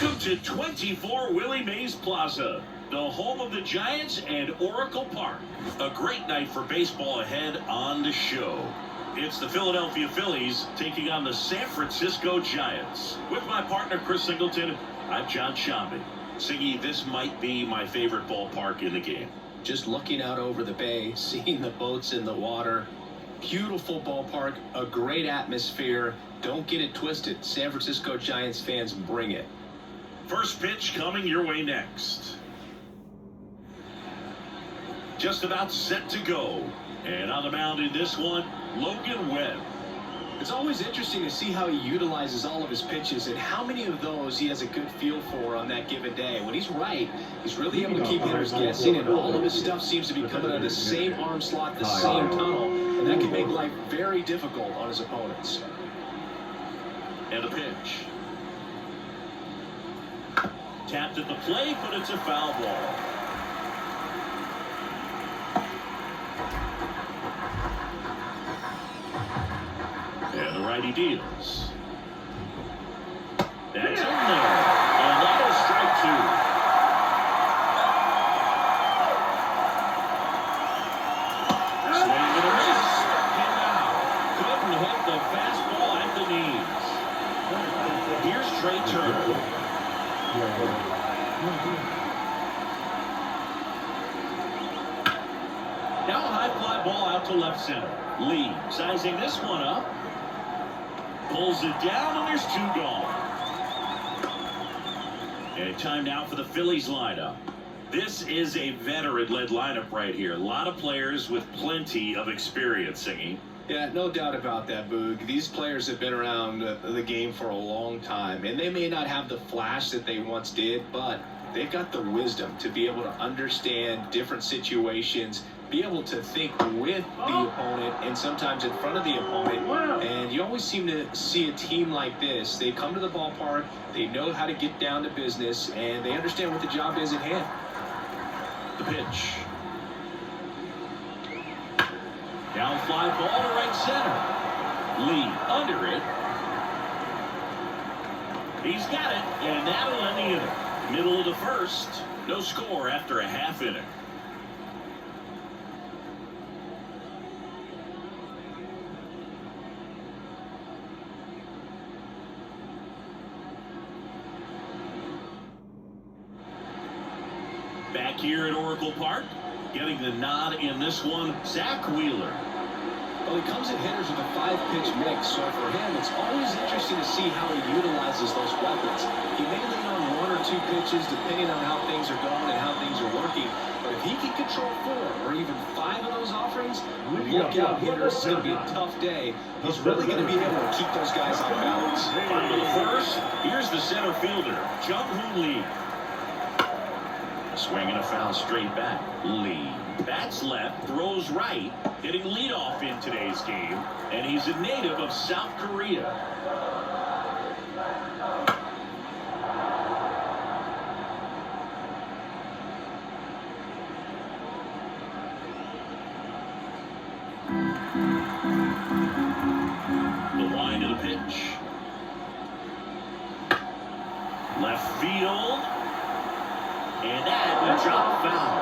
Welcome to 24 Willie Mays Plaza, the home of the Giants and Oracle Park. A great night for baseball ahead on the show. It's the Philadelphia Phillies taking on the San Francisco Giants. With my partner, Chris Singleton, I'm John Shambi. Siggy, this might be my favorite ballpark in the game. Just looking out over the bay, seeing the boats in the water. Beautiful ballpark, a great atmosphere. Don't get it twisted. San Francisco Giants fans, bring it. First pitch coming your way next. Just about set to go. And on the mound in this one, Logan Webb. It's always interesting to see how he utilizes all of his pitches and how many of those he has a good feel for on that given day. When he's right, he's really able to keep hitters guessing, and all of his stuff seems to be coming out of the same arm slot, the same tunnel, and that can make life very difficult on his opponents. And a pitch. Tapped at the plate, but it's a foul ball. And the righty deals. That's in there. And that'll strike two. Swing and a miss. And now, couldn't hit the fastball at the knees. Here's Trey Turner. Now a high fly ball out to left center. Lee sizing this one up. Pulls it down, and there's two gone. And time now for the Phillies lineup. This is a veteran-led lineup right here. A lot of players with plenty of experience, Singy. Yeah, no doubt about that, Boog. These players have been around the game for a long time, and they may not have the flash that they once did, but they've got the wisdom to be able to understand different situations, be able to think with the opponent and sometimes in front of the opponent. And you always seem to see a team like this. They come to the ballpark, they know how to get down to business, and they understand what the job is at hand. The pitch. Down fly ball to right center. Lee under it. He's got it, and that'll end the inning. Middle of the first. No score after a half inning. Back here at Oracle Park, getting the nod in this one, Zach Wheeler. Well, he comes at hitters with a 5-pitch mix, so for him, it's always interesting to see how he utilizes those weapons. He may lean on 1 or 2 pitches depending on how things are going and how things are working, but if he can control 4 or even 5 of those offerings, look out, hitters. It's going to be a tough day. He's really going to be able to keep those guys on balance. Bottom of the first, here's the center fielder, Jung-Hoon Lee. Swinging a foul straight back. Lee bats left, throws right, hitting leadoff in today's game, and he's a native of South Korea. The line of the pitch. Left field. And that will drop foul.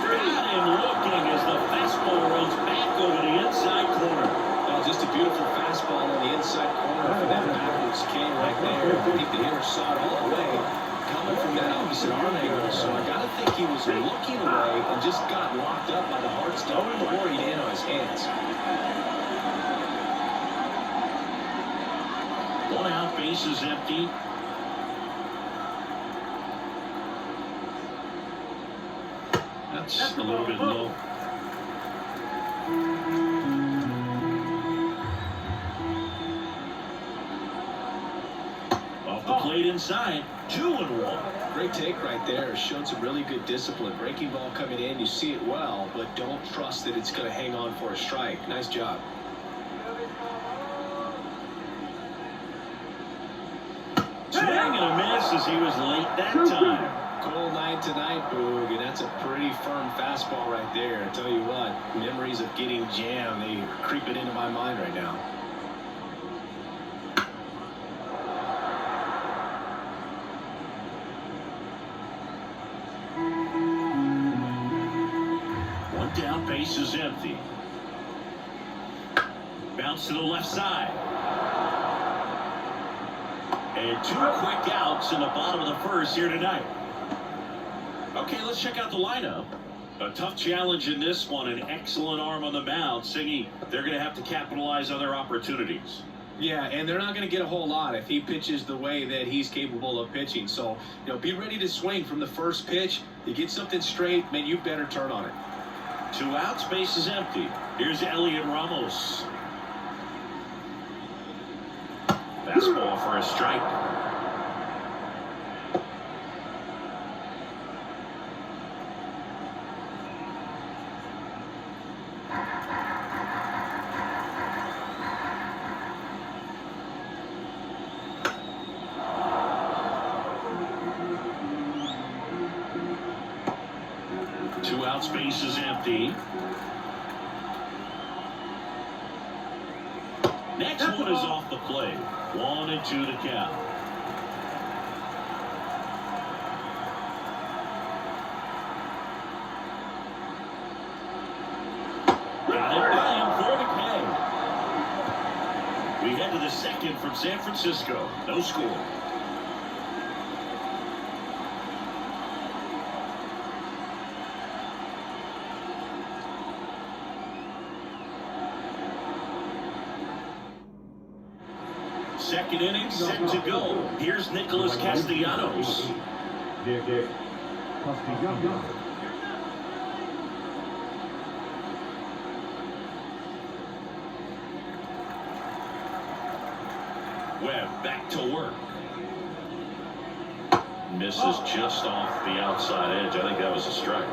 Got him looking as the fastball runs back over the inside corner. Well, just a beautiful fastball on the inside corner for that backwards cane right there. I think the hitter saw it all the way coming from that opposite arm angle, so I gotta think he was looking away and just got locked up by the hard stuff before he in on his hands. 1 out, base is empty. That's a little bit low. Off the plate inside, 2-1. Great take right there. Showed some really good discipline. Breaking ball coming in, you see it well, but don't trust that it's going to hang on for a strike. Nice job. Swing and a miss as he was late that time. cold night tonight, Boog, and that's a pretty firm fastball right there. I tell you what, memories of getting jammed, they are creeping into my mind right now. One down, base is empty. Bounce to the left side. And 2 quick outs in the bottom of the first here tonight. Okay, let's check out the lineup. A tough challenge in this one. An excellent arm on the mound. Singy, they're going to have to capitalize on their opportunities. Yeah, and they're not going to get a whole lot if he pitches the way that he's capable of pitching. So, be ready to swing from the first pitch. You get something straight, man, you better turn on it. 2 outs, base is empty. Here's Elliot Ramos. Fastball for a strike. Two outs, base is empty. Next one is off the plate. 1-2 to count. Got it by him for the K. We head to the second from San Francisco. No score. Second inning set to go. Here's Nicholas Castellanos. Webb back to work. Misses just off the outside edge. I think that was a strike.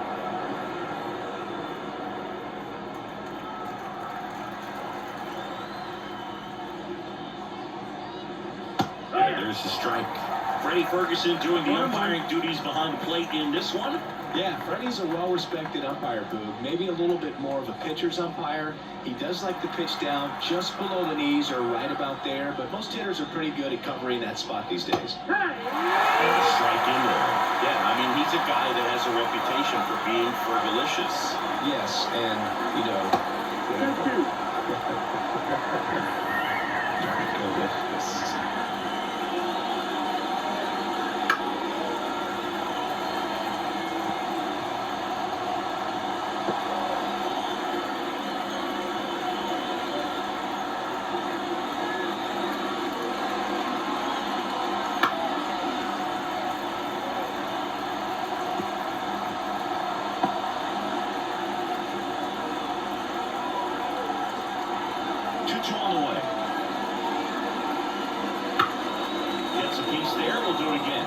There's the strike. Freddie Ferguson doing the umpiring duties behind the plate in this one. Yeah, Freddie's a well-respected umpire, Boog. Maybe a little bit more of a pitcher's umpire. He does like to pitch down just below the knees or right about there, but most hitters are pretty good at covering that spot these days. And a strike in there. Yeah, I mean, he's a guy that has a reputation for being fergalicious. Yes, and, delicious. On the way. Gets a piece there. We'll do it again.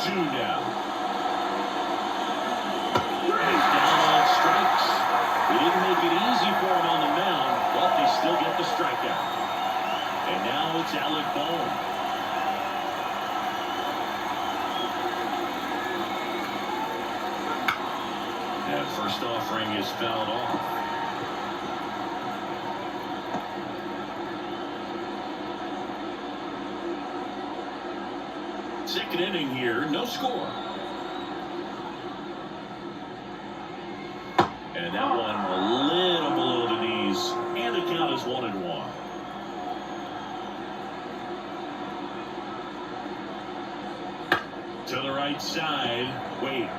Two now. He's down on strikes. We didn't make it easy for him on the mound, but they still get the strikeout. And now it's Alec Bohm. That first offering is fouled off. Second inning here, no score. And that one a little below the knees, and the count is 1-1. To the right side, Wade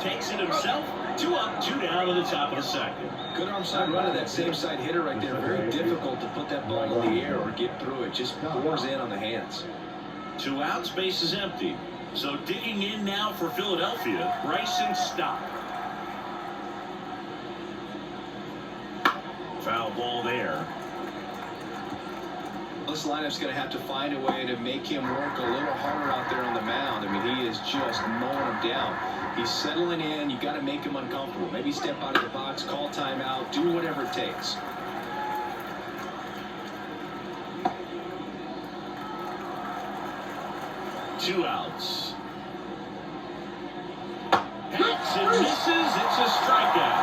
takes it himself. 2 up, 2 down to the top of the second. Good arm side run of that same side hitter right there. Very difficult to put that ball in the air or get through it. Just pours in on the hands. 2 outs, base is empty. So digging in now for Philadelphia, Bryson Stott. Foul ball there. This lineup's going to have to find a way to make him work a little harder out there on the mound. I mean, he is just mowing him down. He's settling in. You got to make him uncomfortable. Maybe step out of the box, call timeout, do whatever it takes. 2 outs. Hits and misses. It's a strikeout.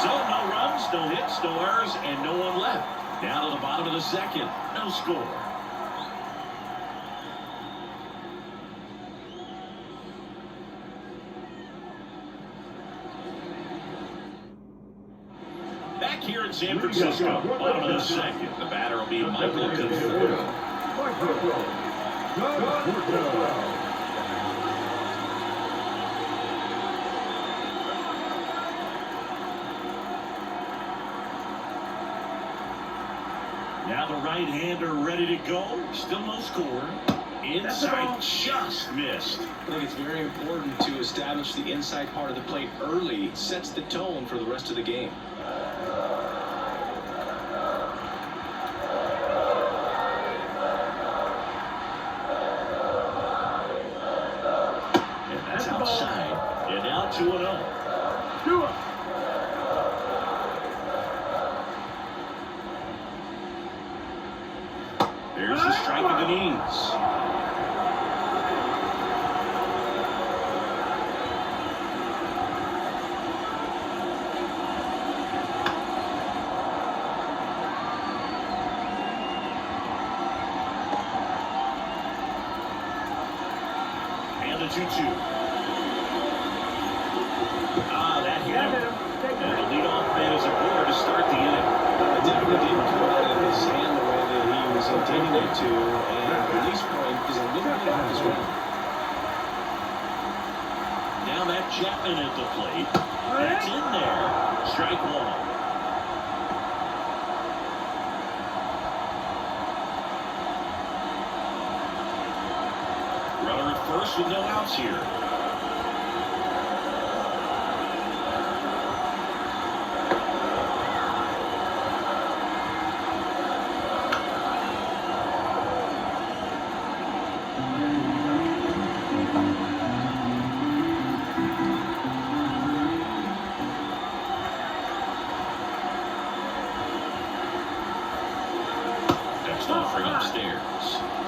So no runs, no hits, no errors, and no one left. Down to the bottom of the second. No score. Back here in San Francisco, bottom of the second. The batter will be Michael Conforto. Now the right-hander ready to go. Still no score. Inside just missed. I think it's very important to establish the inside part of the plate early. It sets the tone for the rest of the game. And that's outside. And now 2-0. There's the strike of the knees. And the 2-2. That hit him. And the leadoff man is aboard to start the inning. It definitely didn't come out of his hand the way that he was intending it to, and the release point is a little bit off as well. Now that Chapman at the plate. That's in there. Strike one. Runner at first with no outs here. Offering upstairs.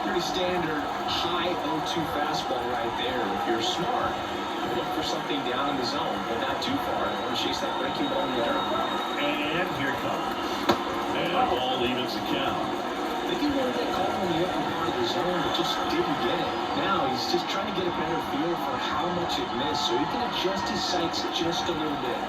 Pretty standard high 0-2 fastball right there. If you're smart, you look for something down in the zone, but not too far. You want to chase that breaking ball in the dirt. And here it comes. And the ball evens the count. I think he wanted that call in the open part of the zone, but just didn't get it. Now he's just trying to get a better feel for how much it missed, so he can adjust his sights just a little bit.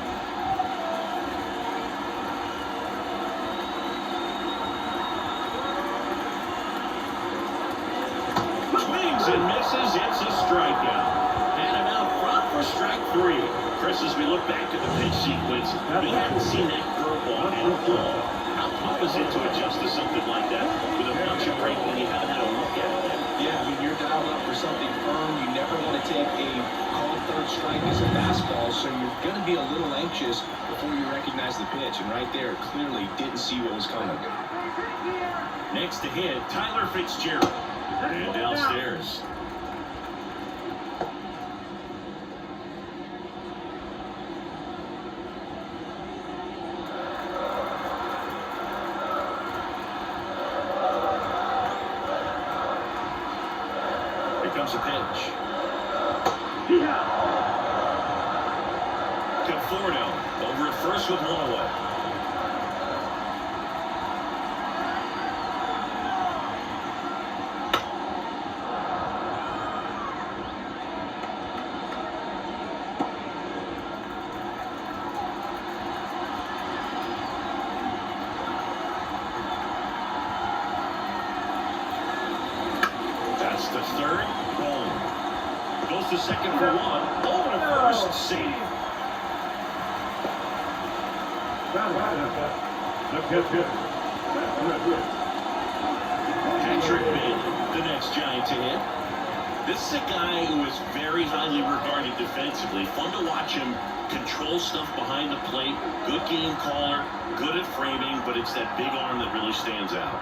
And misses. It's a strikeout. And him out front for strike 3. Chris, as we look back at the pitch sequence, we haven't seen that curveball at all. How tough is it to adjust to something like that with a bunch of break when you haven't had a look at it? Yeah, I mean, you're dialed up for something firm. You never want to take a called third strike as a fastball, so you're going to be a little anxious before you recognize the pitch. And right there, clearly didn't see what was coming. Next to hit, Tyler Fitzgerald. And downstairs. Here comes a pitch. Conforto over at first with one away. That's the third. Boom. Goes to second for one. Over to first. Save. Patrick Bailey, the next Giant to hit. This is a guy who is very highly regarded defensively. Fun to watch him control stuff behind the plate. Good game caller, good at framing, but it's that big arm that really stands out.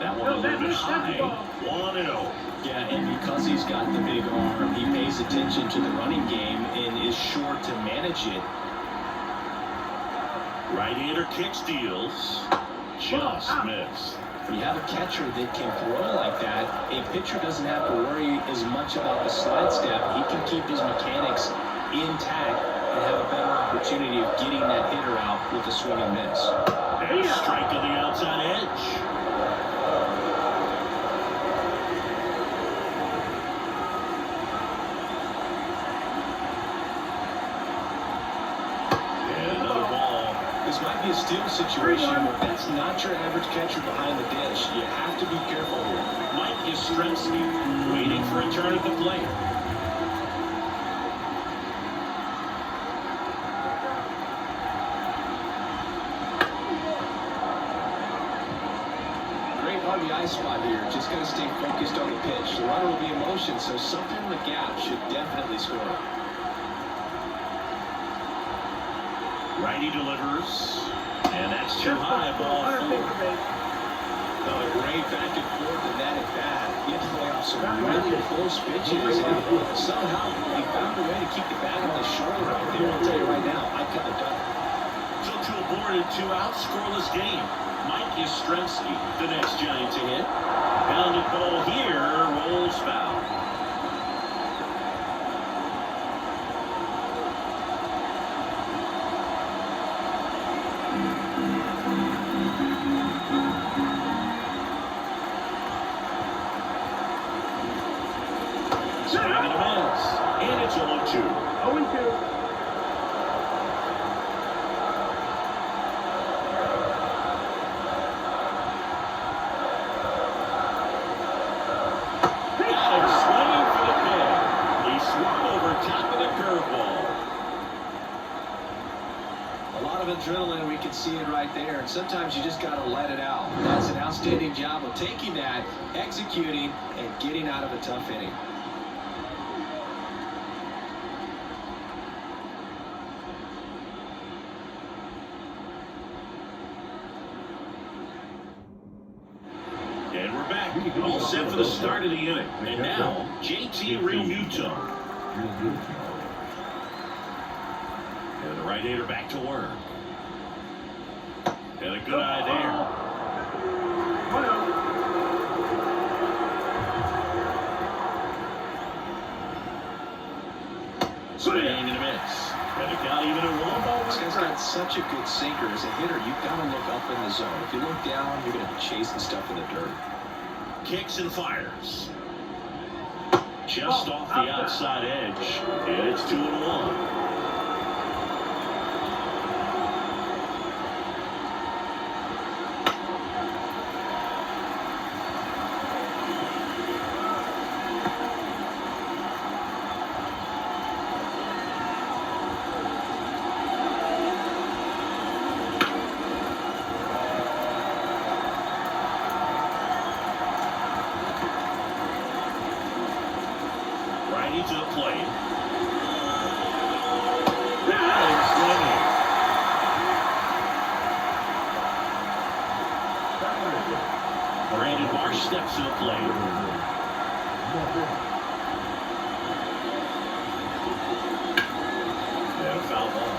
That one a little bit high. 1-0. Yeah, and because he's got the big arm, he pays attention to the running game and is sure to manage it. Right-hander kick steals. Just missed. When you have a catcher that can throw like that, a pitcher doesn't have to worry as much about the slide step. He can keep his mechanics intact and have a better opportunity of getting that hitter out with a swing and miss. And a strike on the outside edge. This might be a steal situation, but that's not your average catcher behind the dish. You have to be careful here. Mike Yastrzemski waiting for a turn at the plate. Great RBI spot here. Just got to stay focused on the pitch. The runner will be in motion, so something in the gap should definitely score. Righty delivers, and that's too high. Ball four. A great back and forth in that at bat. He had to play off some really close pitches, and somehow he found a way to keep the bat on the shoulder right there. I'll tell you right now, I couldn't have done it. So 2 aboard and 2 out, scoreless game. Mike Yastrzemski, the next Giant to hit. Pounded ball here, rolls foul. Swing and a miss. And it's 0-2. 0-2. Adrenaline, we can see it right there, and sometimes you just got to let it out. That's an outstanding job of taking that, executing, and getting out of a tough inning. And we're back, all set for the start of the inning. And now, JT Realmuto. And the right-hander back to work. And a good eye there. Swing and a miss. And it got even at 1. This guy's got such a good sinker. As a hitter, you've got to look up in the zone. If you look down, you're going to be chasing stuff in the dirt. Kicks and fires. Just off the outside edge. And it's 2-1. To the plate. Brandon Marsh steps to the plate. And a foul ball.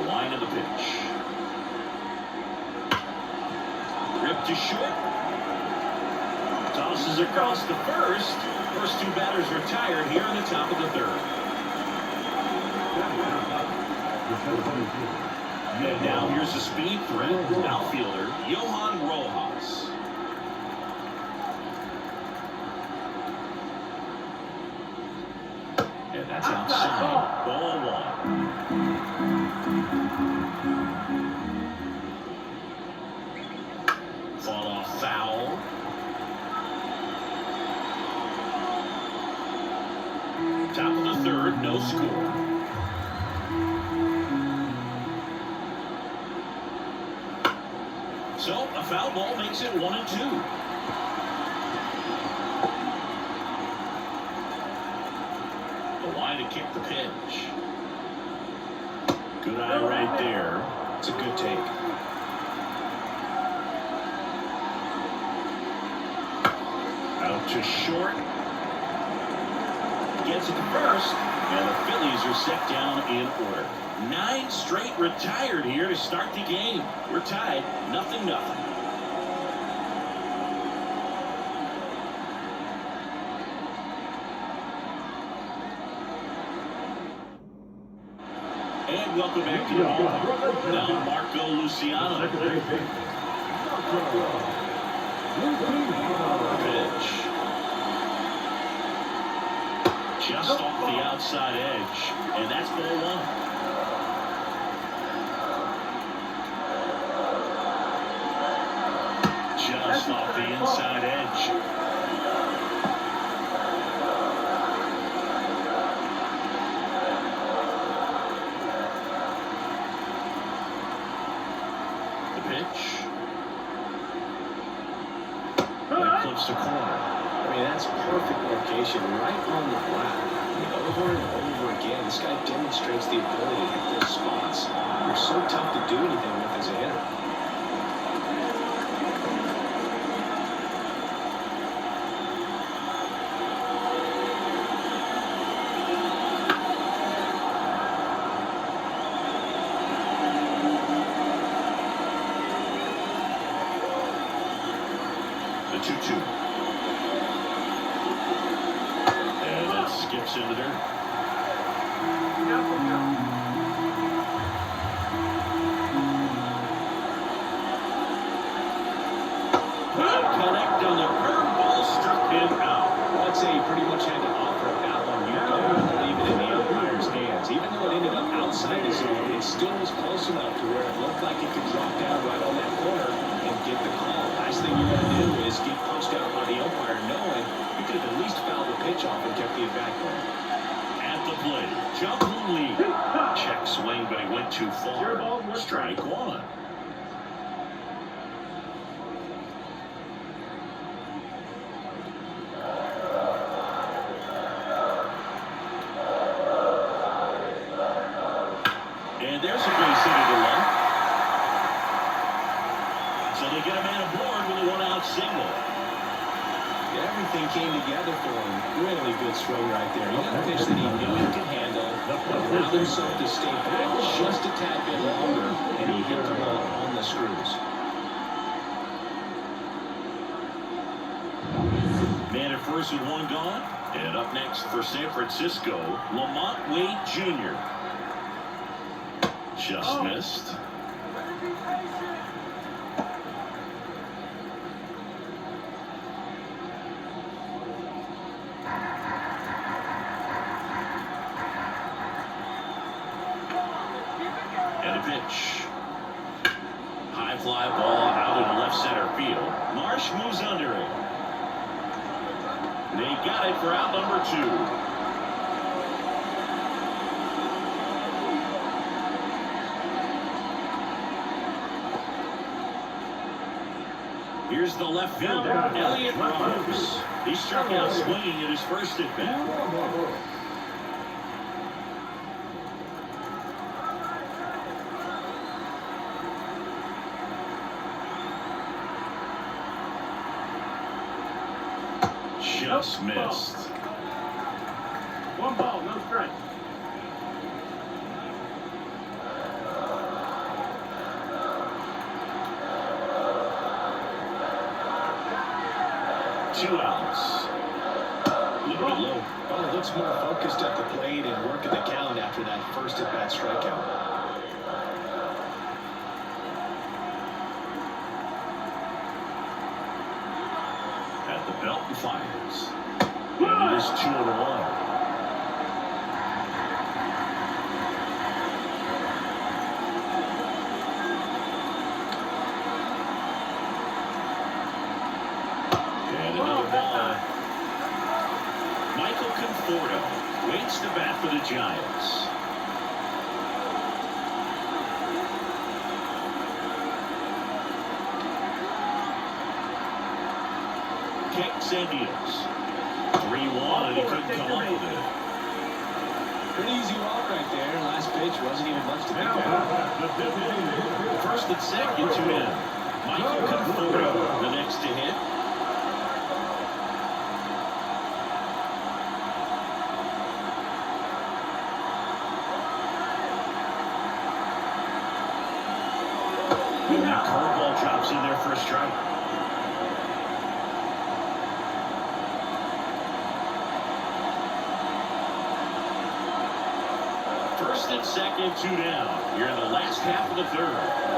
Line of the pitch. Ripped to short. Tosses across the first. First 2 batters retired here in the top of the 3rd. And now here's the speed threat. Outfielder Johan Rojas. And that's outside. Ball 1. Fall off foul. Top of the 3rd, no score. So a foul ball makes it 1-2. The line to kick the pitch. Good eye right there. It's a good take. Out to short. Gets it to first. And the Phillies are set down in order. 9 straight retired here to start the game. We're tied, 0-0. And welcome back to the ball. Now Marco Luciano. Pitch. Just off the outside edge. And that's ball 1. Just off the inside edge. The pitch. That clips the corner. I mean, that's perfect location, right on the flat. Over and over again, this guy demonstrates the ability to hit those spots. They're so tough to do anything with as a hitter. The 2-2. And that skips into there. Connect on the curveball, struck him out. I'd say he pretty much had to offer at that one. You don't leave it in the umpire's hands. Even though it ended up outside the zone, it still was close enough to where it looked like it could drop down right on that corner and get the call. Last thing you want to do is get punched out by the umpire knowing you could have at least fouled the pitch off and kept the at-bat going. At the plate, jumping lead. Check swing, but he went too far. Strike 1. And there's a base hit to left. So they get a man aboard with a 1-out single. Everything came together for him. Really good swing right there. He got a pitch that he knew he could handle. Allowed himself to stay back just a tad bit longer, and he hit the ball on the screws. Man at first with 1 gone. And up next for San Francisco, Lamont Wade Jr. Just missed. And a pitch. High fly ball out in left center field. Marsh moves under it. They got it for out number 2. Here's the left fielder, Elliott Rogers. He struck out swinging at his first at bat. Just missed. 1 ball, no strike. Two outs. A little bit low. Well, it looks more focused at the plate and working the count after that first at-bat strikeout. At the belt and fires. And it is 2-1. And another ball. Michael Conforto waits to bat for the Giants. Kicks and deals. 3-1, and he couldn't come up with it. Pretty easy walk right there. Last pitch wasn't even much to think about. First and second, 2 in. Michael Conforto, the next to hit. strike. First and second, 2 down. You're in the last half of the third.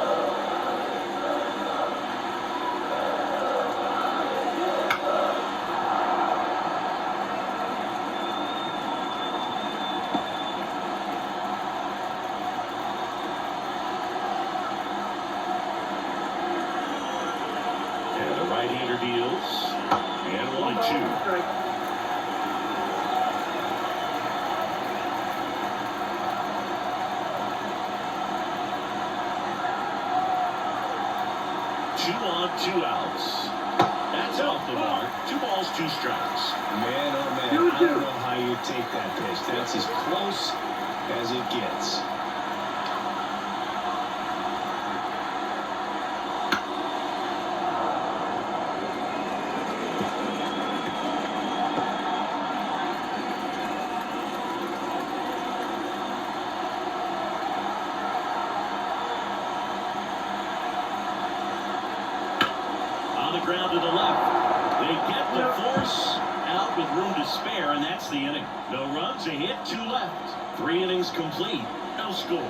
Right-hander deals, and 1-2. Two on, 2 outs. That's off the mark. 2 balls, 2 strikes. Man, oh man, I don't know how you take that pitch. That's as close as it gets. Ground to the left. They get the force out with room to spare, and that's the inning. No runs, a hit, 2 left. 3 innings complete, no score.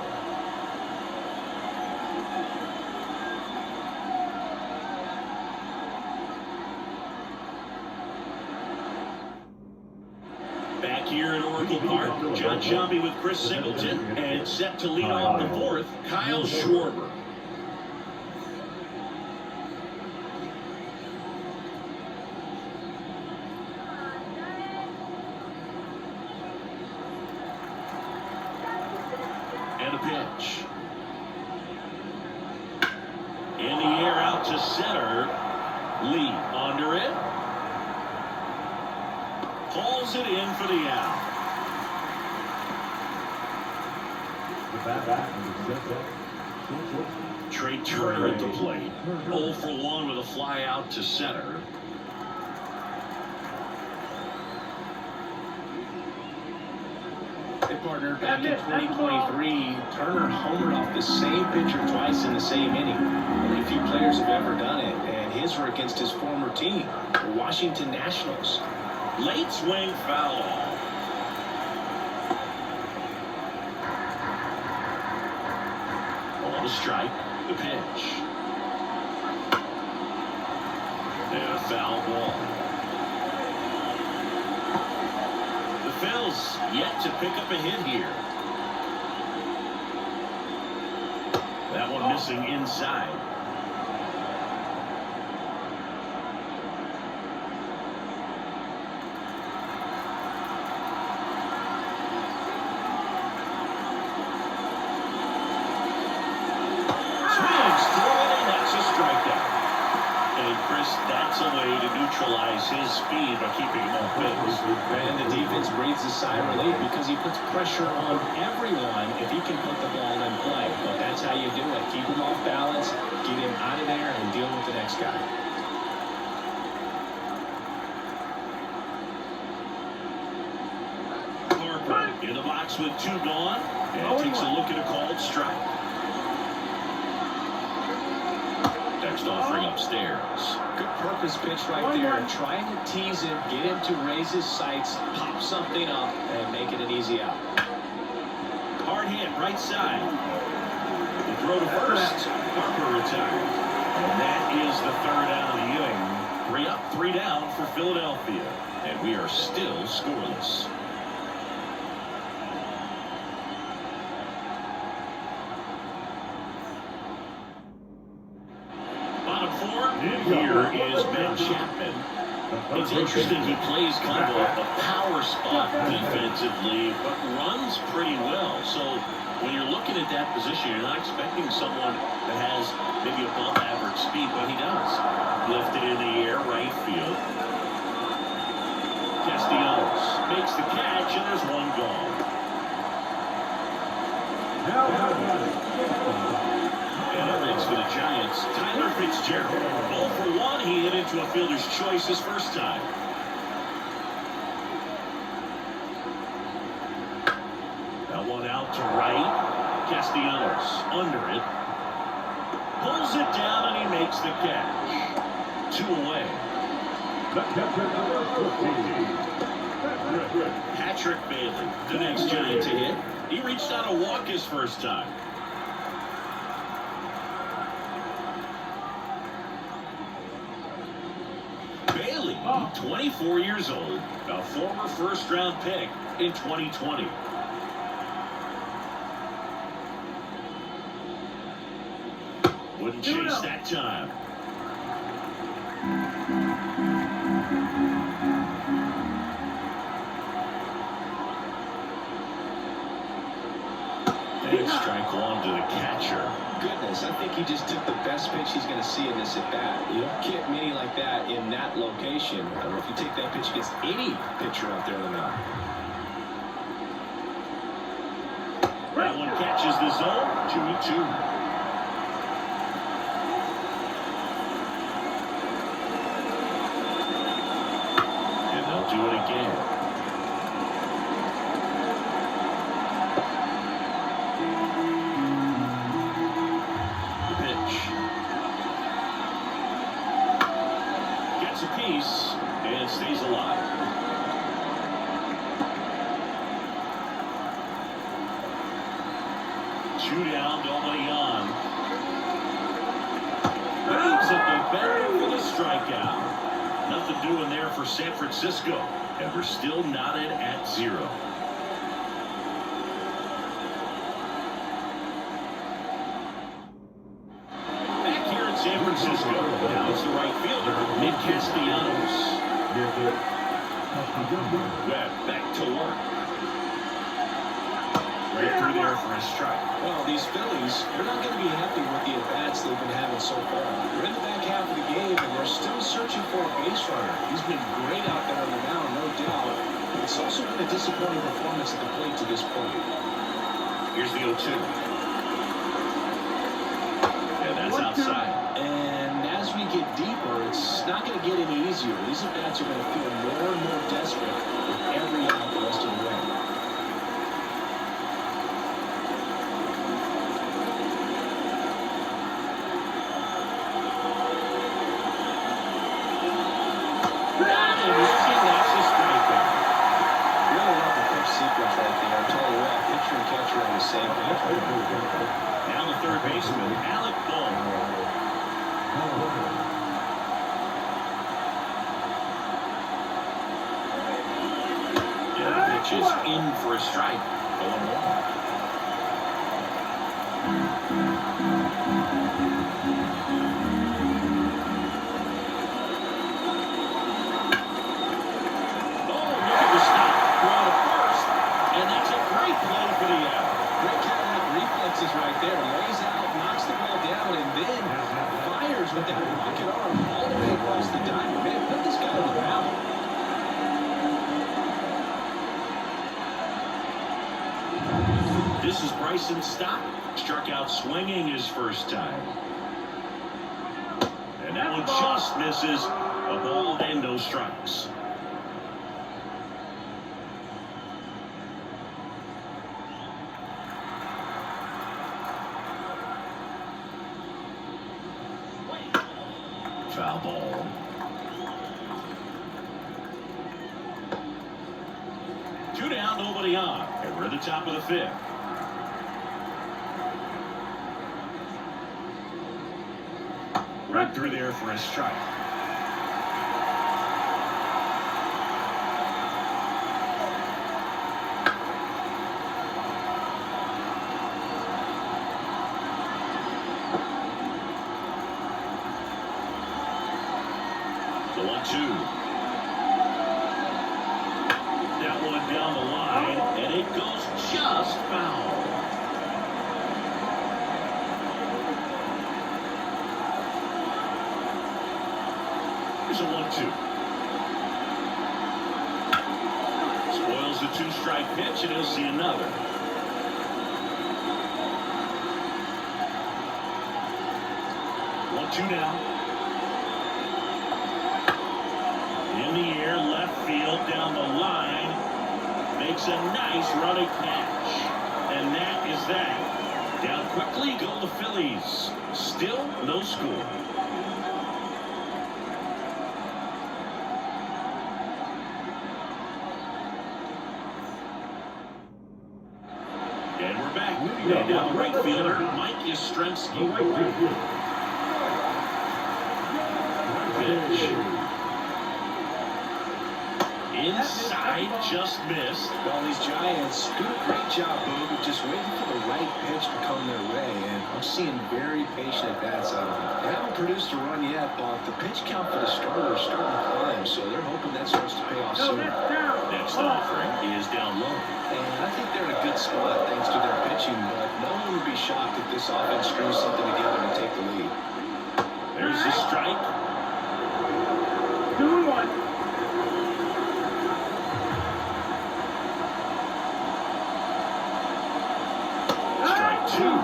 Back here at Oracle Park, John Shelby with Chris Singleton, and set to lead off the 4th, Kyle Schwarber. And a pitch. In the air out to center. Lee under it. Pulls it in for the out. Trey Turner at the plate. 0 for 1 with a fly out to center. Hey, partner, back in 2023, Turner homered off the same pitcher twice in the same inning. Only a few players have ever done it, and his were against his former team, the Washington Nationals. Late swing foul. On the strike, the pitch. And a foul ball. The Phillies yet to pick up a hit here. That one missing inside. That's a way to neutralize his speed by keeping him off base. And the defense breathes a sigh of relief because he puts pressure on everyone if he can put the ball in play. But that's how you do it. Keep him off balance, get him out of there, and deal with the next guy. Harper in the box with 2 gone, and takes a look at a called strike. Next offering upstairs. Good purpose pitch right there. Trying to tease him, get him to raise his sights, pop something up, and make it an easy out. Hard hit, right side. The throw to first. Harper retired. And that is the 3rd out of the inning. 3 up, 3 down for Philadelphia. And we are still scoreless. Here is Ben Chapman. It's interesting, he plays kind of a power spot defensively, but runs pretty well. So when you're looking at that position, you're not expecting someone that has maybe above average speed, but he does. Lifted in the air, right field. Castellanos makes the catch, and there's 1 gone. And it rings for the Giants, Tyler Fitzgerald. 0 for 1, he hit into a fielder's choice his first time. That one out to right. Castellanos under it. Pulls it down, and he makes the catch. 2 away. The catcher, number 14. Patrick Bailey, the next Giant to hit. He reached out a walk his first time. Bailey, 24 years old, a former first-round pick in 2020. Wouldn't chase that time. And strike 1 to the catcher. Goodness, I think he just took the best pitch he's going to see in this at-bat. You don't get many like that in that location. I don't know if you take that pitch against any pitcher out there in the mound. That one catches the zone. 2-2. Do it again. The pitch. Gets a piece and stays alive. Two down, nobody on. Waves at the barrel for the strikeout. Nothing doing there for San Francisco, and we're still knotted at 0. Back here in San Francisco, now it's the right fielder, Nick Castellanos. Webb back to work. Right through there for a strike. Well, these Phillies, they're not going to be happy with the at-bats they've been having so far. They're in the back half of the game, and they're still searching for a base runner. He's been great out there on the mound, no doubt. But it's also been a disappointing performance at the plate to this point. Here's the 0-2. And that's outside. And as we get deeper, it's not going to get any easier. These at-bats are going to feel more and more desperate with every out the rest of the way. Now the third baseman, Alec Bohm. And the pitch is in for a strike. 0-1. Right there, lays out, knocks the ball down, and then fires with that rocket arm all the way across the diamond. Man, put this guy on the mound. This is Bryson Stott. Struck out swinging his first time. And that one just misses. A ball and no strikes. Foul ball. Two down, nobody on. And we're at the top of the 5th. Right through there for a strike. The 1-2. That one down the line, and it goes just foul. Here's a 1-2. Spoils the 2-strike pitch, and he'll see another. One-two now. In the air, left field, down the line. Makes a nice running catch. And that is that. Down quickly go the Phillies. Still no score. back. And now right fielder Mike Yastrzemski. Pitch. Inside, just missed. Well, these Giants do a great job, Boog, of just waiting for the right pitch to come their way, and I'm seeing very patient at-bats out of them. They haven't produced a run yet, but the pitch count for the starter is starting to climb, so they're hoping that starts to pay off soon. Next offering is down low. And I think they're in a good spot thanks to their pitching, but no one would be shocked if this offense screws something together to take the lead. There's the strike. 2-1. Two. Now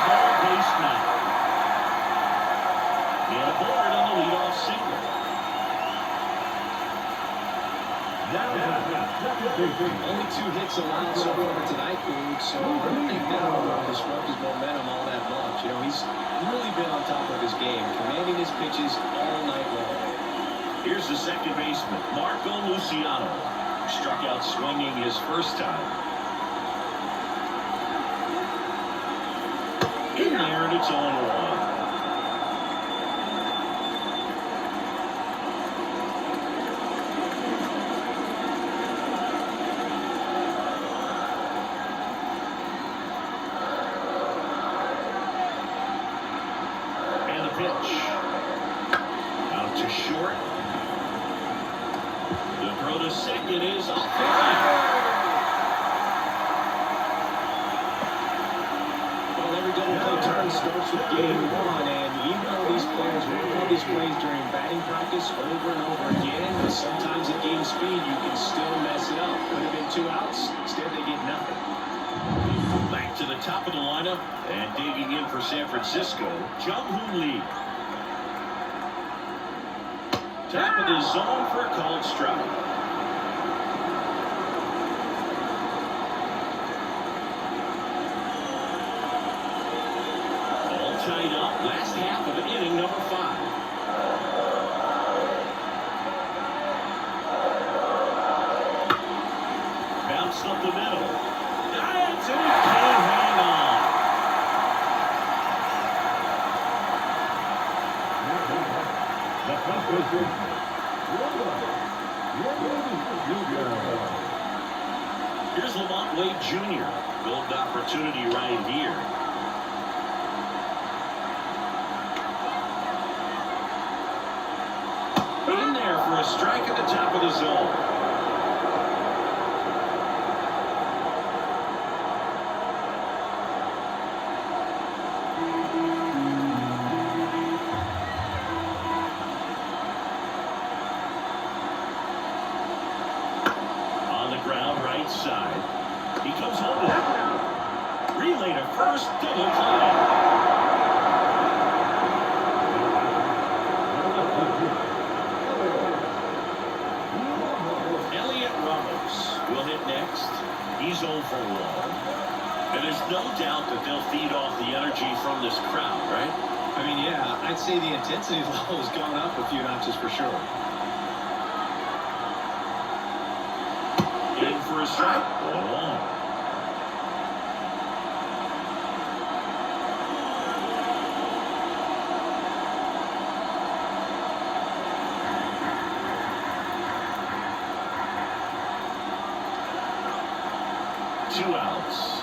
ball base now. And aboard on the leadoff single. Only 2 hits allowed so far tonight, Boog, so I don't think that will disrupt his momentum all that much. You know, he's really been on top of his game, commanding his pitches all night long. Here's the second baseman, Marco Luciano. Struck out swinging his first time. In there, and it's 0-1. Pitch. Out to short. The throw to second is off the line. Well, every double play turn starts with game 1, and even though these players work on these plays during batting practice over and over again, sometimes at game speed you can still mess it up. Could have been 2 outs. Instead, they get nothing. Back to the top of the lineup and digging in for San Francisco, Jung-Hoon Lee. Top of the zone for a called strike. All tied up. Last half of inning number 5. Bounced up the middle. Giants, and he can't hang on. Here's Lamont Wade Jr. Golden opportunity right here. In there for a strike at the top of the zone. Side. He comes home with it. Relay to first, double play. Elliot Ramos will hit next. He's 0 for 1. And there's no doubt that they'll feed off the energy from this crowd, right? I mean, yeah, I'd say the intensity level has gone up a few notches for sure. In for a strike. 1-1. Two outs.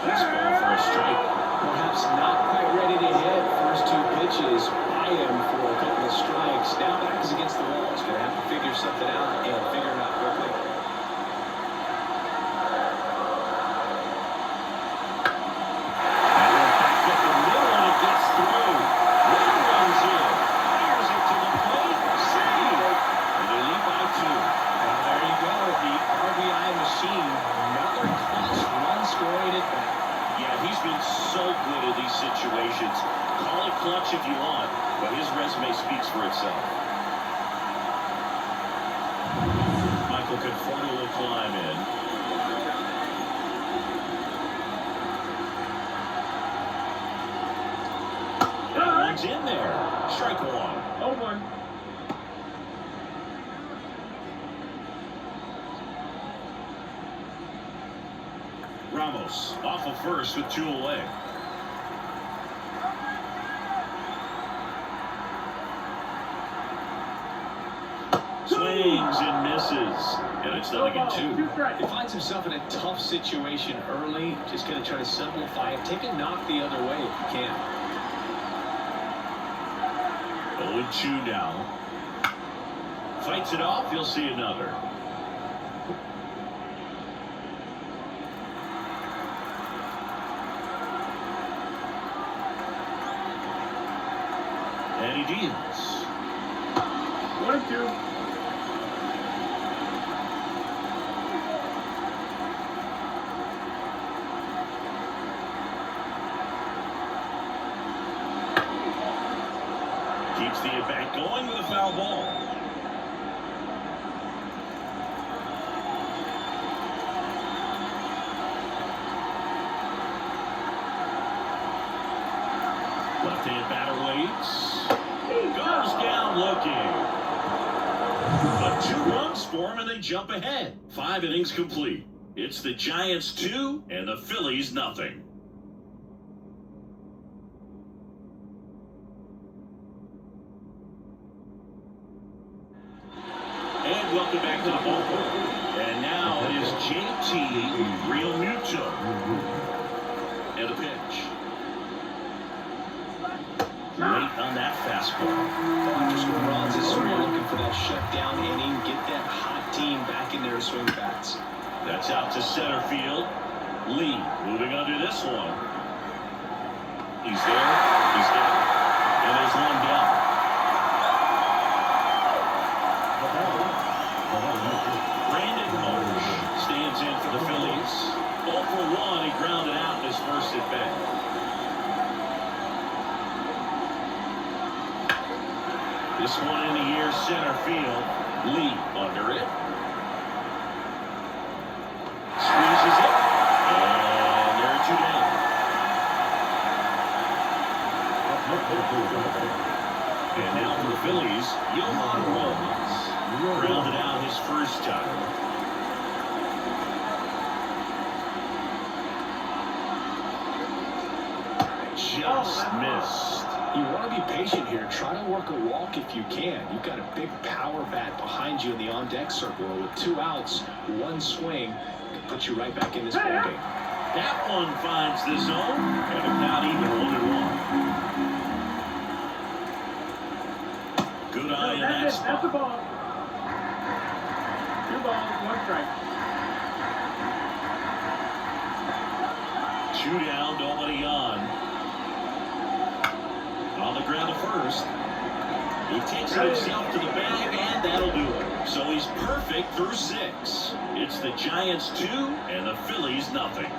Fastball for a strike. Perhaps not quite ready to hit. First 2 pitches by him for a couple of strikes. Now back is against the wall. He's going to have to figure something out and figure it out quickly. Situations. Call it clutch if you want, but his resume speaks for itself. Michael Conforto will climb in. It's in there. Strike one. 0-1. Ramos off of first with 2 away. Swings and misses. And it's 0-2. He finds himself in a tough situation early. Just going to try to simplify it. Take a knock the other way if you can. 0-2 now. Fights it off. He'll see another. And he deals. 1-2. Keeps the at-bat going with a foul ball. Left-hand batter waits. Goes down looking. A 2-run swarm and they jump ahead. 5 innings complete. It's the Giants 2 and the Phillies nothing. And welcome back to the ballpark. And now it is JT Realmuto. And a pitch. Late on that fastball. Just runs as we're looking for that shutdown inning. Get that hot team back in there to swing bats. That's out to center field. Lee moving under this one. He's there. He's got it. And there's one down. Brandon Marsh stands in for the Phillies. 0 for 1. He grounded out in his first at bat. This one in the air, center field. Lee under it. Squeezes it. And there are 2 down. And now for the Phillies, Yohan Rollins. Grounded out his first time. Just missed. You want to be patient here. Try to work a walk if you can. You've got a big power bat behind you in the on-deck circle. With 2 outs, 1 swing, can put you right back in this ballgame. That one finds the zone, and it's not even 1-1. Good eye in that spot. That's the ball. 2 balls, 1 strike. 2 down, nobody on. On the ground at first. He takes it himself to the bag, and that'll do it. So he's perfect through 6. It's the Giants 2 and the Phillies nothing.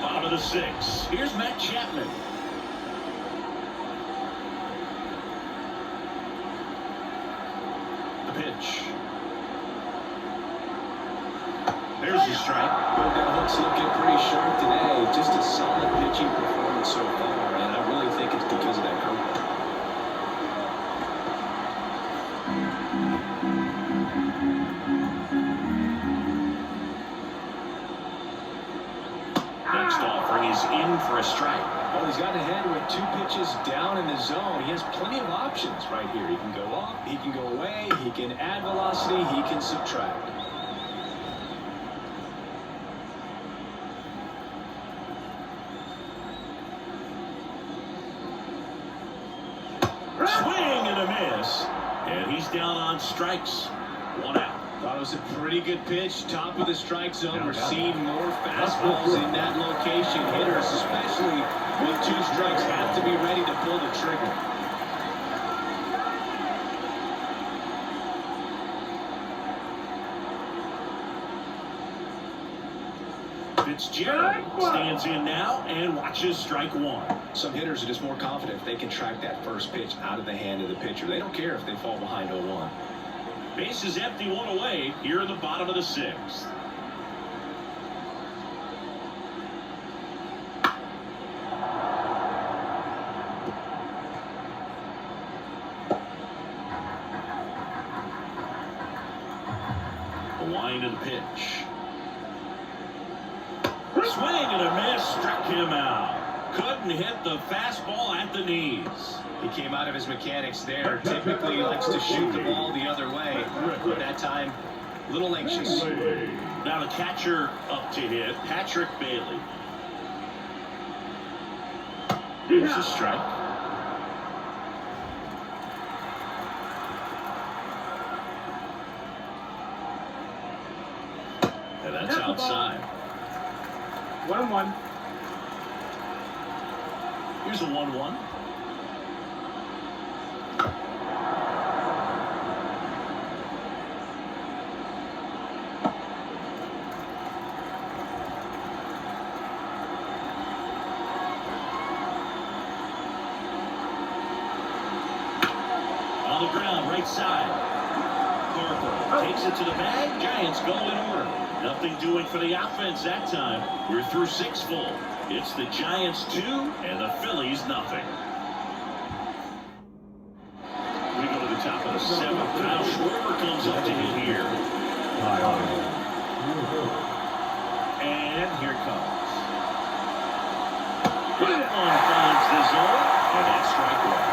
Bottom of the 6. Here's Matt Chapman. The pitch. There's your strike. Well, that hook's looking pretty sharp today. Just a solid pitching performance so far, and I really think it's because of that curveball. Next offering is in for a strike. Well, he's got ahead with 2 pitches down in the zone. He has plenty of options right here. He can go up, he can go away, he can add velocity, he can subtract. Swing and a miss. And he's down on strikes. 1 out. Thought it was a pretty good pitch. Top of the strike zone. We're seeing more fastballs in that location. Hitters, especially with 2 strikes, have to be ready to pull the trigger. Fitzgerald stands in now and watches strike 1. Some hitters are just more confident if they can track that first pitch out of the hand of the pitcher. They don't care if they fall behind 0-1. Base is empty, one away here in the bottom of the sixth. The wind of the pitch. Swing and a miss, struck him out. Couldn't hit the fastball at the knees. He came out of his mechanics there. Typically he likes to shoot the ball the other way. But that time, a little anxious. Now the catcher up to hit, Patrick Bailey. Here's a strike. And that's outside. 1-1. Here's a 1-1. On the ground, right side. Harper takes it to the bag. Giants go in order. Nothing doing for the offense that time. We're through 6 full. It's the Giants 2 and the Phillies nothing. We go to the top of the 7th. Kyle Schwarber comes up to hit here. And here comes. That one finds the zone, and that's strike one.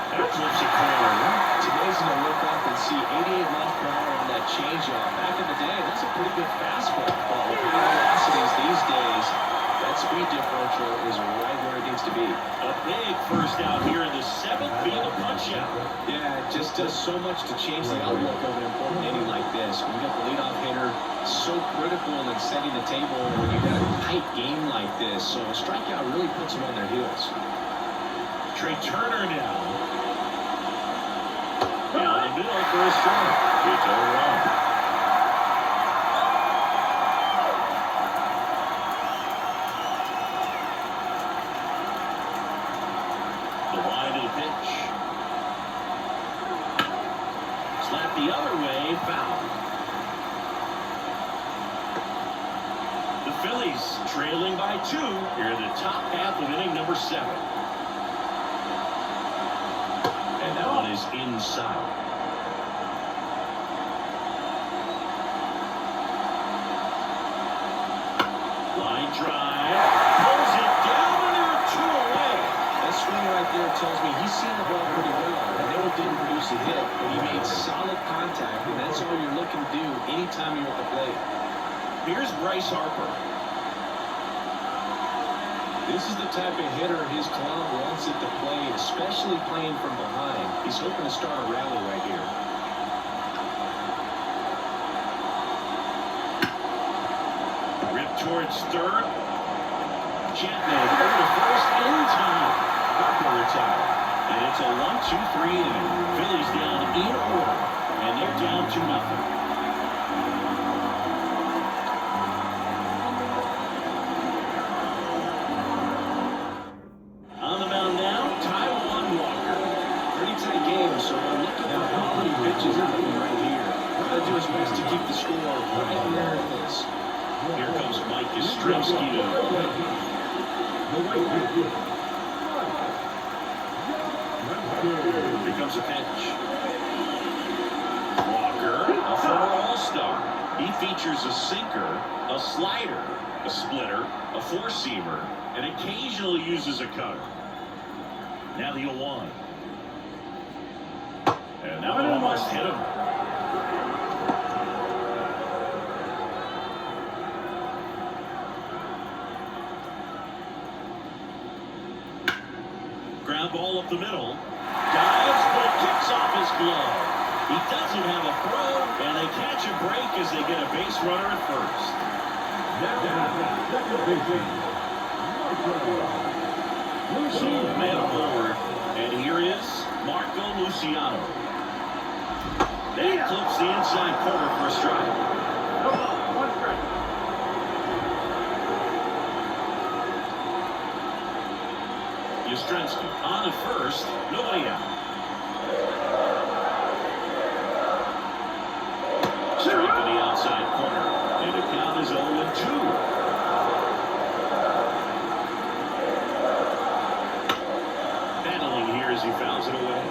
That flips a corner. It's amazing to look up and see 88 miles per hour on that changeup. Back in the day, that's a pretty good fastball. But with the velocities these days, that speed differential is right where it needs to be. A big first out here in the 7th, being a punch out. Yeah, it just does so much to change the outlook of an important inning like this. When you got the leadoff hitter, so critical in setting the table when you got a tight game like this. So a strikeout really puts them on their heels. Trey Turner now. Down the middle for a strike. It's 0-1. Slap the other way, foul. The Phillies trailing by 2 here in the top half of inning number 7. And that one is inside. Line drive. Pulls it down and they're 2 away. That swing right there tells me he's seen the ball pretty well. I know it didn't produce a hit, but he made solid contact, and that's all you're looking to do anytime you're at the plate. Here's Bryce Harper. This is the type of hitter his club wants at the plate, especially playing from behind. He's hoping to start a rally right here. Ripped towards third. Chapman over to first in time. Harper retired. And it's a 1-2-3 inning. Phillies down in order. And they're down 2-0. On the mound now, Taiwan Walker. Pretty tight game, so we're looking for quality pitches right here. Trying to do his best to keep the score right where it is. Here comes Mike Yastrzemski Here comes a pitch. Walker, a former All-Star. He features a sinker, a slider, a splitter, a four-seamer, and occasionally uses a cutter. Now the 0-1. And that one almost hit him. Ground ball up the middle. Dives, but it kicks off his glove. He doesn't have a throw, and they catch a break as they get a base runner at first. So, man forward, and here is Marco Luciano. That clips the inside corner for a strike. One strike. on at first, nobody out. Strike to the outside corner, and the count is 0-2. Battling here as he fouls it away.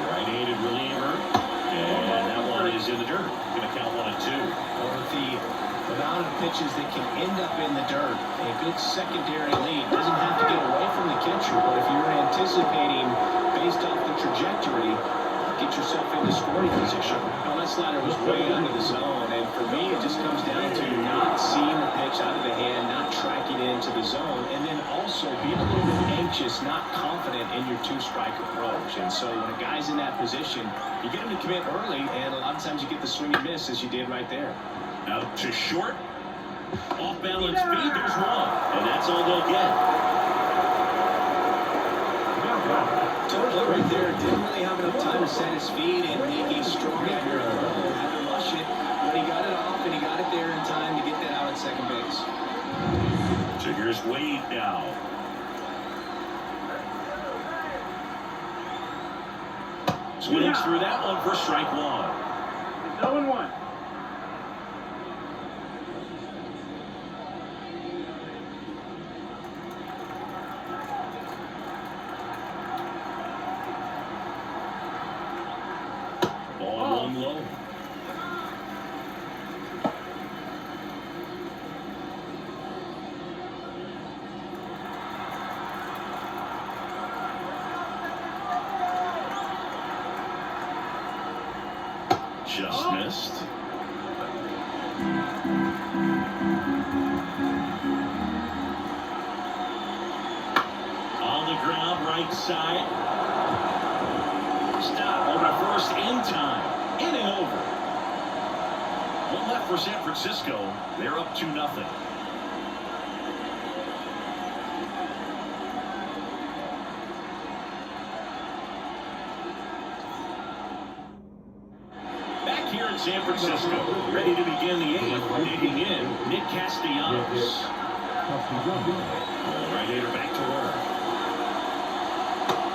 Right-handed reliever, and that one is in the dirt. Going to count 1-2. Well, with the amount of pitches that can end up in the dirt, a good secondary lead doesn't have to get away from the catcher, but if you're anticipating based off the trajectory, get yourself into scoring position. Well, that slider was way under the zone, and for me, it just comes down to not seeing the pitch out of the hand, not tracking it into the zone, and then also being a little bit anxious, not confident in your two-strike approach. And so when a guy's in that position, you get him to commit early, and a lot of times you get the swing and miss as you did right there. Out to short. Off balance speed, there's one. And that's all they'll get. Totally right there. Didn't really have enough time to set his feet and make a strong accurate throw. Had to rush it, but he got it off and he got it there in time to get that out at second base. So here's Wade now. Swings through that one for strike one. It's 0-1. Ball one low. Just missed. On the ground, right side. Stop over first in time. Inning over. One left for San Francisco. They're up 2-0. Back here in San Francisco, ready to begin the eighth. Digging in, Nick Castellanos. Right-hander back to work.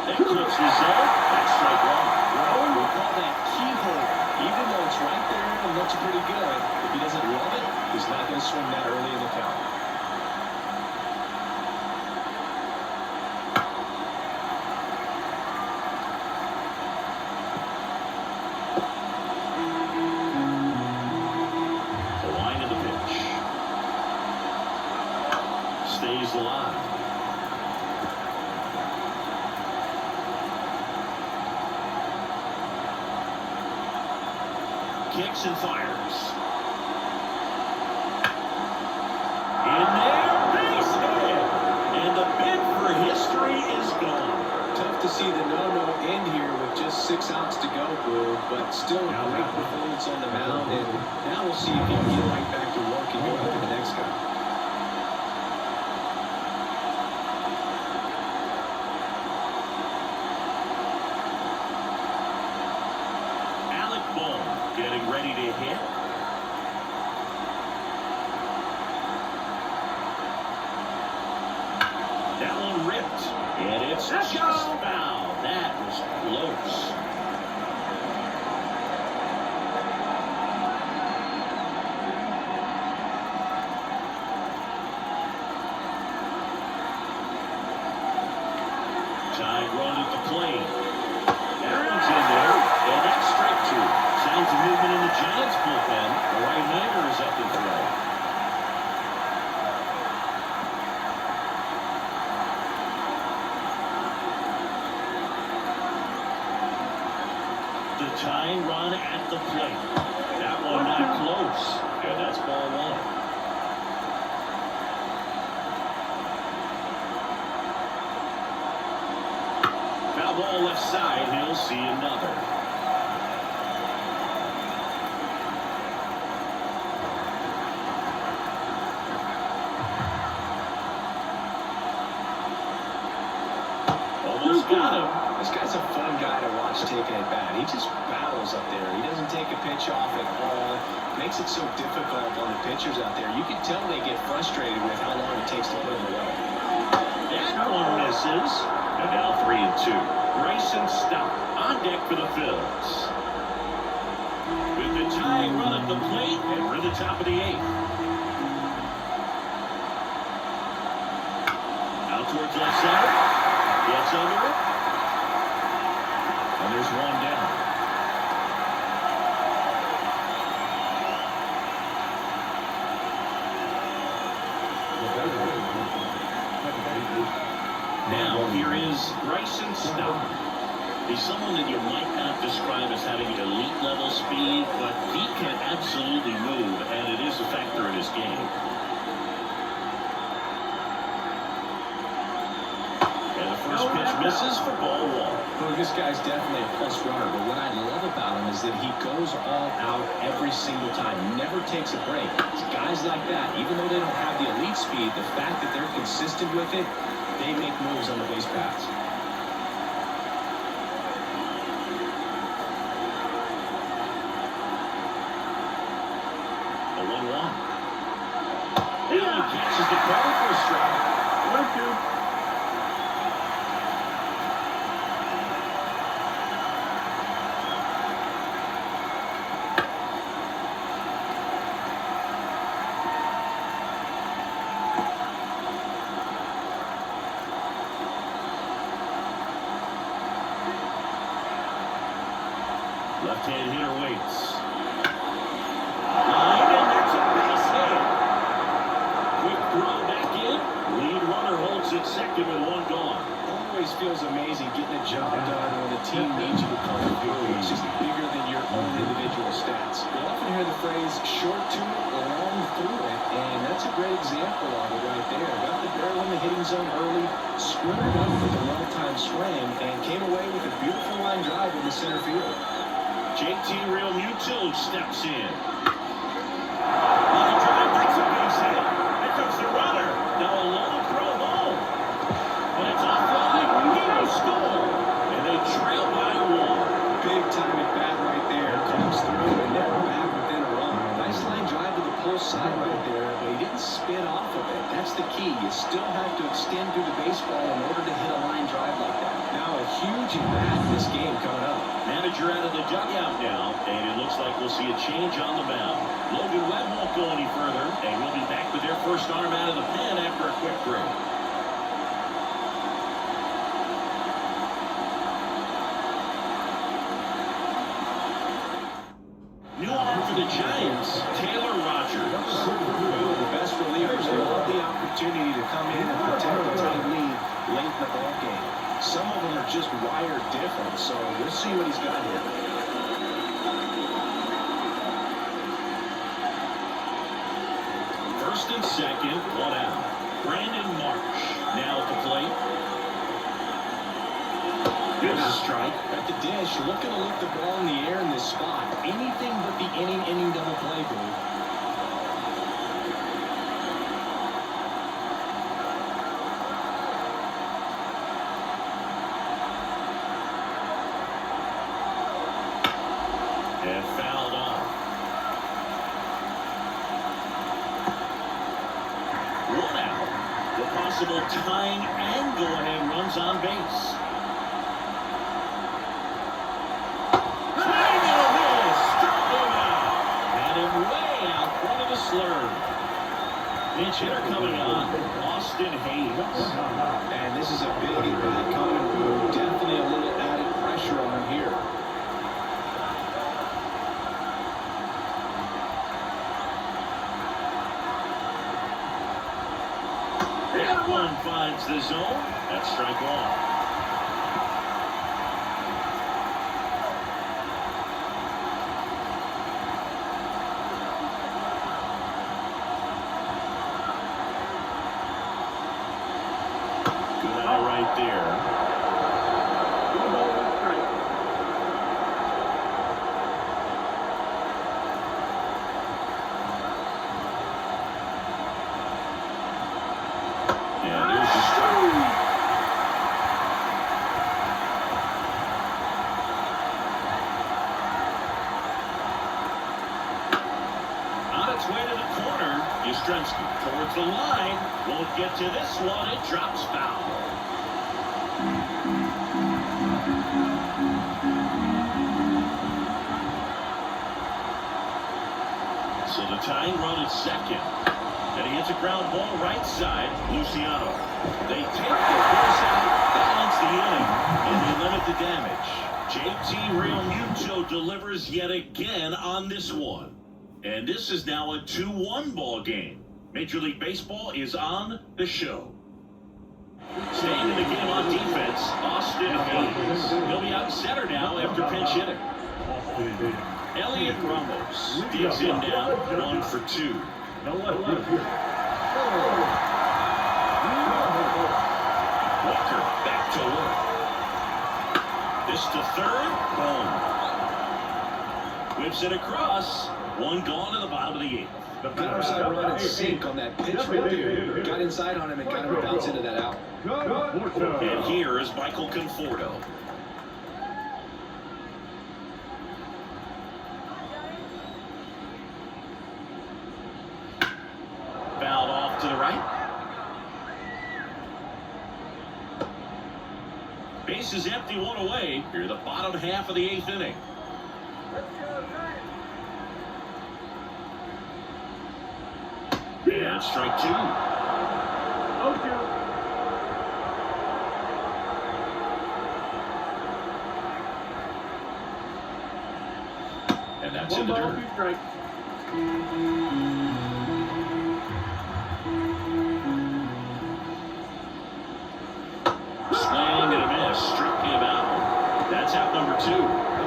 That clips the zone. That's strike one. We'll call that keyhole. Even though it's right there and looks pretty good, if he doesn't love it, he's not going to swing that early in the count. The line of the pitch. Stays alive. Kicks and fires. In there, base hit. And the bid for history is gone. Tough to see the no-no end here with just 6 outs to go, Boo, but still a great performance on the mound, and now we'll see if he can get right back to work and go after the next guy. Getting ready to hit. That one ripped. And it's just foul. That was close. Time run at the plate. That one's in there. And that's strike two. Signs of movement in the Giants bullpen. The right-hander is up to throw. The tying run at the plate. That one not close. And that's ball one. Foul ball left side. He'll see another. Got him. This guy's a fun guy to watch taking at bat. He just battles up there. He doesn't take a pitch off at all. Makes it so difficult on the pitchers out there. You can tell they get frustrated with how long it takes to put him away. That one misses. And now 3-2. Grayson Stott on deck for the Phillies. With the tying run at the plate, and we're at the top of the 8th. Out towards left center. Gets under it. And there's one down. Now here is Grayson Stott. He's someone that you might not describe as having elite level speed, but he can absolutely move, and it is a factor in his game. And the first pitch misses for ball 1. Well, this guy's definitely a plus runner, but what I love about him is that he goes all out every single time, never takes a break. It's guys like that, even though they don't have the elite speed, the fact that they're consistent with it, they make moves on the base paths. A 1-1. Now he catches the ball for a strike. 1-2. Left-hand hitter waits. Line, and that's a base hit. Quick throw back in. Lead runner holds it second with 1 gone. Always feels amazing getting a job done when the team needs you to come through. It's just bigger than your own individual stats. You often hear the phrase short to it, long through it, and that's a great example of it right there. Got the barrel in the hitting zone early, sprinted up with a well-timed swing, and came away with a beautiful line drive in the center field. JT Realmuto steps in. Line drive, that's a base hit. Here comes the runner. Now a long throw home. And it's offline. He score. And they trail by 1. Big time at bat right there. Comes through and they're back within a run. Nice line drive to the pull side right there, but he didn't spin off of it. That's the key. You still have to extend through the baseball in order to hit a line drive like that. Now a huge at bat in this game coming up. Manager out of the dugout now, and it looks like we'll see a change on the mound. Logan Webb won't go any further, and we'll be back with their first arm out of the pen after a quick break. New arm for the Giants, Taylor Rogers. The best relievers love the opportunity to come in and protect the tight lead late in the ball game. Some of them are just wired different, so we'll see what he's got here. First and second, 1 out. Brandon Marsh now at the plate. There's a strike. At the dish, looking to lift the ball in the air in this spot. Anything but the inning double play, boo. And fouled off. 1 out. The possible tying and go-ahead runs on base. Swing and a miss. Struck him out. Had him way out front of the slurve. Pinch hitter coming on, Austin Hayes. And this is a big at-bat coming, boo. Definitely a little added pressure on him here. That one finds the zone. That's strike 1. Good eye right there. 2-1 strike. And there's the strike. Yastrzemski towards the line. Won't get to this one. It drops foul. So the tying run at second. And he hits a ground ball right side. Luciano. They take the base out, balance the inning, and they limit the damage. JT Realmuto delivers yet again on this one. And this is now a 2-1 ball game. Major League Baseball is on the show. Staying in the game on defense, Austin Hayes. He'll be out center now after pinch hitting. Elliot Ramos digs in now, 1 for 2. Walker back to work. This to third, home. Whips it across. 1 gone in the bottom of the 8th. The power side run and sink on that pitch right there. Got inside on him and got him to bounce into that out. And here is Michael Conforto. Fouled off to the right. Base is empty, 1 away. Here, the bottom half of the 8th inning. And strike 2. And that's in the dirt. Swing and a miss. Struck him out. That's out number 2.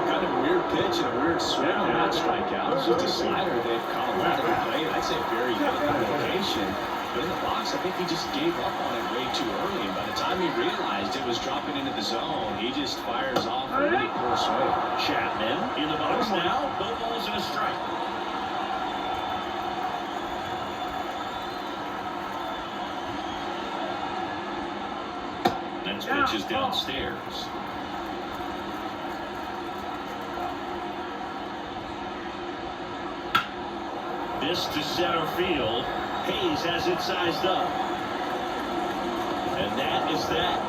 Kind of a weird pitch and a weird swing on that strikeout. It's just a slider they've caught out of the plate. I'd say very good location. But in the box, I think he just gave up on it way too early. And by the time he realized it was dropping into the zone, he just fires off a really poor swing. Chapman in the box now. No balls and a strike. Next pitch is downstairs. This to center field. Hayes has it sized up. And that is that.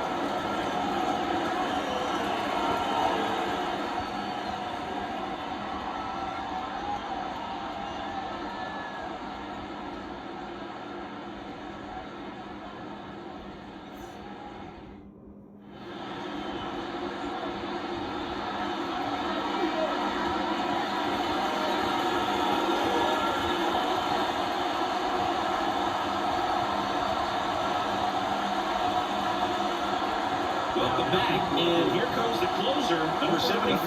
Welcome back, and here comes the closer, number 74.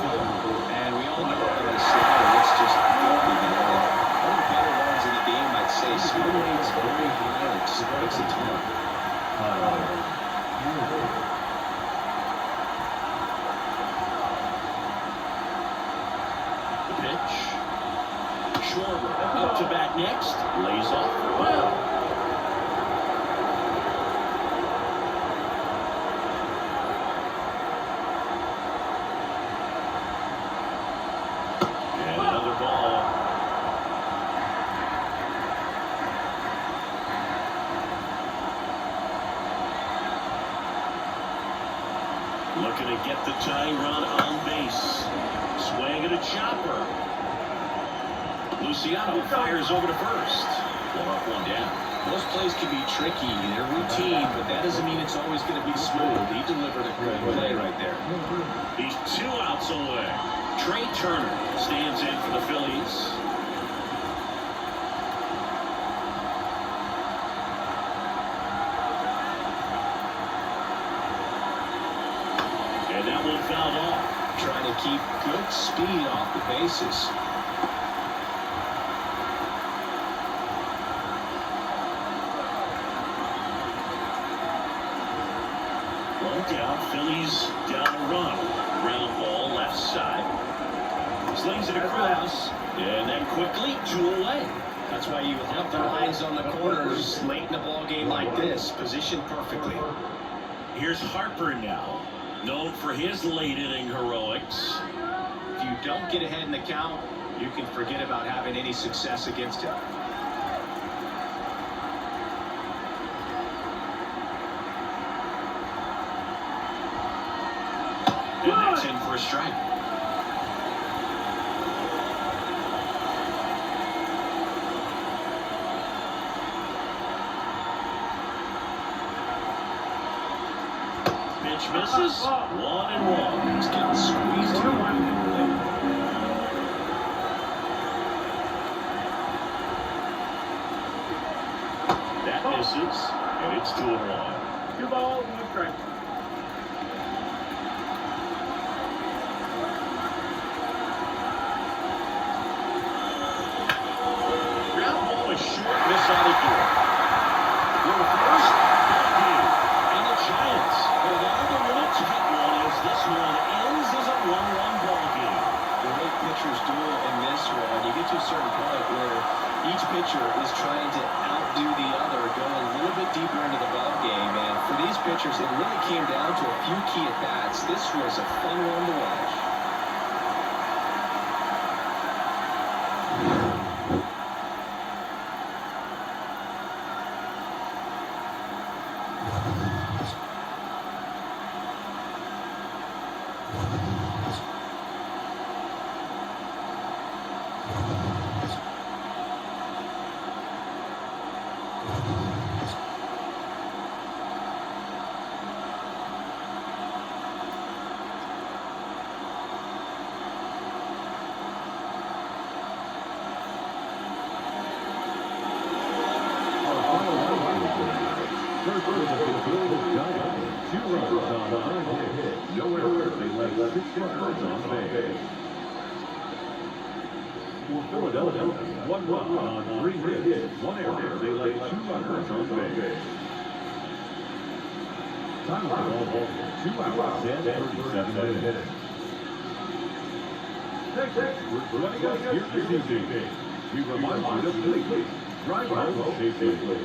And we all know that a slider, it's just filthy. One of the better ones in the game, I'd say. Speed rate's very high. It just breaks a ton. The pitch. Schwarber up to bat next. Lays off for a while. Looking to get the tying run on base. Swing at a chopper. Luciano fires over to first. 1 up, 1 down. Those plays can be tricky. They're routine, but that doesn't mean it's always going to be smooth. He delivered a good play right there. He's 2 outs away. Trey Turner stands in for the Phillies. And that one fouled off. Trying to keep good speed off the bases. One down, Phillies down a run. Ground ball left side. Slings it across. And then quickly 2 away. That's why you have the lines on the corners late in a ball game like this. Positioned perfectly. Here's Harper now. Known for his late inning heroics. If you don't get ahead in the count, you can forget about having any success against him. And that's in for a strike. Pitch misses. 1-1. It's getting squeezed here. That misses, and it's 2-1. 2 balls, 1 strike. Ground ball is short, miss out the door. Your first ball game. And the Giants are now the little tight one as this one ends as a 1-1 ball game. The way pitchers duel in this one, you get to a certain point where each pitcher is trying to outdo the other, going a little bit deeper into the ball game. And for these pitchers, it really came down to a few key at-bats. This was a fun one to watch. First was the Phillies Giants. 2 runs on 9 hits. No errors. They left 6 runners on base. For Philadelphia, 1 run on 3 hits. 1 error. They left 2 runners on base. Time of the ball, 2 hours and 37 minutes. We're joining us here this evening. We remind you to please drive home safely.